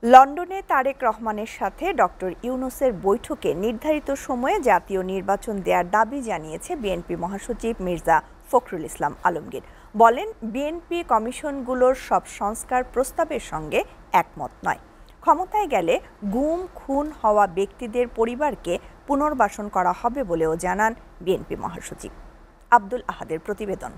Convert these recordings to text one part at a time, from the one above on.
লন্ডনে তারেক রহমানের সাথে ডক্টর ইউনূসের বৈঠকে নির্ধারিত সময়ে জাতীয় নির্বাচন দেওয়ার দাবি জানিয়েছে বিএনপি মহাসচিব মির্জা ফখরুল ইসলাম আলমগীর। বলেন, বিএনপি কমিশনগুলোর সব সংস্কার প্রস্তাবের সঙ্গে একমত নয়। ক্ষমতায় গেলে গুম খুন হওয়া ব্যক্তিদের পরিবারকে পুনর্বাসন করা হবে বলেও জানান বিএনপি মহাসচিব। আব্দুল আহাদের প্রতিবেদন।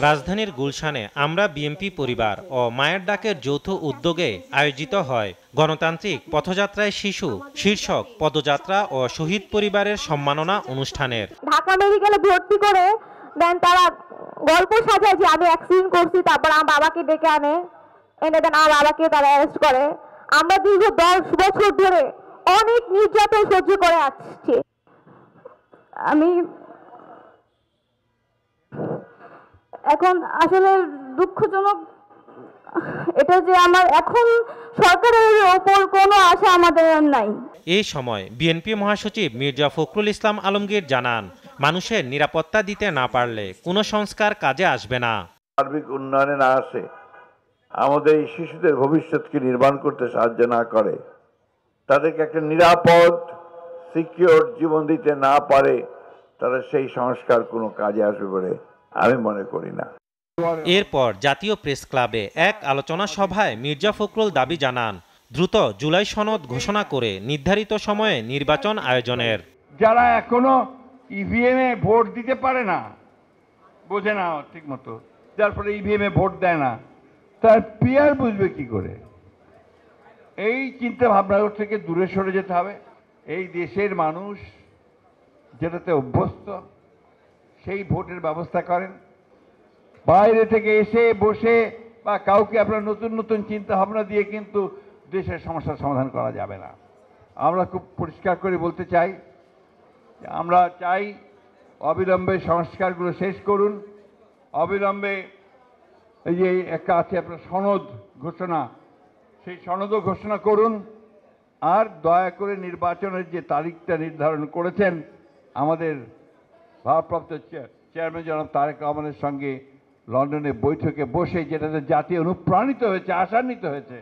রাজধানীর গুলশানে আমরা বিএনপি পরিবার ও মায়ের ডাকের যৌথ উদ্যোগে আয়োজিত হয় গণতান্ত্রিক পথযাত্রায় শিশু শীর্ষক পদযাত্রা ও শহীদ পরিবারের সম্মাননা অনুষ্ঠানের। ঢাকা মেডিকেলে ভর্তি করে দেন তারা গল্প সাজায় যে আমি অ্যাক্সিডেন্ট করছি, তারপর আমার বাবাকে ডেকে এনে দেন আমার বাবাকে তারা অ্যারেস্ট করে। আমরা দীর্ঘ 10 বছর ধরে অনেক নির্যাতন সহ্য করে আসছি। আমি এখন আসলে দুঃখজনক এটা যে আমার এখন সরকারের ওপর কোনো আশা আমাদের নাই। এই সময় বিএনপি মহাসচিব মির্জা ফখরুল ইসলাম আলমগীর জানান, মানুষের নিরাপত্তা দিতে না পারলে কোনো সংস্কার কাজে আসবে না। সার্বিক উন্নয়নে না আসে, আমাদের এই শিশুদের ভবিষ্যৎকে নির্মাণ করতে সাহায্য না করে, তাদেরকে একটা নিরাপদ সিকিউর জীবন দিতে না পারে, তারা সেই সংস্কার কোনো কাজে আসবে বলে আমি মনে করি না। এরপর জাতীয় প্রেস ক্লাবে এক আলোচনা সভায় মির্জা ফখরুল দাবি জানান, দ্রুত জুলাই সনদ ঘোষণা করে নির্ধারিত সময়ে নির্বাচন আয়োজনের। যারা এখনো ইভিএমে ভোট দিতে পারে না, বোঝে না ঠিক মতো, যার ফলে ইভিএমে ভোট দেয় না, তার পিআর বুঝবে কি করে? এই চিন্তা ভাবনা থেকে দূরে সরে যেতে হবে। এই দেশের মানুষ যেটাতে অভ্যস্ত সেই ভোটের ব্যবস্থা করেন। বাইরে থেকে এসে বসে বা কাউকে আপনার নতুন নতুন চিন্তা ভাবনা দিয়ে কিন্তু দেশের সমস্যার সমাধান করা যাবে না। আমরা খুব পরিষ্কার করে বলতে চাই, আমরা চাই অবিলম্বে সংস্কারগুলো শেষ করুন, অবিলম্বে এই যে একটা আছে আপনার সনদ ঘোষণা, সেই সনদও ঘোষণা করুন। আর দয়া করে নির্বাচনের যে তারিখটা নির্ধারণ করেছেন আমাদের ভারপ্রাপ্ত চেয়ারম্যান জনাব তারেক রহমানের সঙ্গে লন্ডনে বৈঠকে বসে, যেটাতে জাতি অনুপ্রাণিত হয়েছে, আশান্বিত হয়েছে,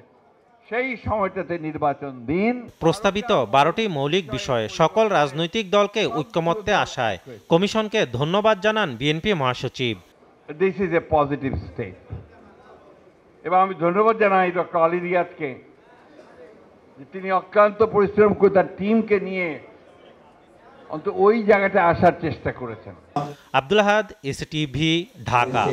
সেই সময়টাতে নির্বাচন দিন। প্রস্তাবিত 12টি মৌলিক বিষয়ে সকল রাজনৈতিক দলকে ঐক্যমত্যে আসায় কমিশনকে ধন্যবাদ জানান বিএনপি মহাসচিব। This is a positive step. এবং আমি ধন্যবাদ জানাই ডক্টর আলী রিয়াদকে, তিনি অক্লান্ত পরিশ্রম করে তার টিমকে নিয়ে অন্তত ওই জায়গাটা আসার চেষ্টা করেছেন। আব্দুল আহাদ, এসটিভি, ঢাকা।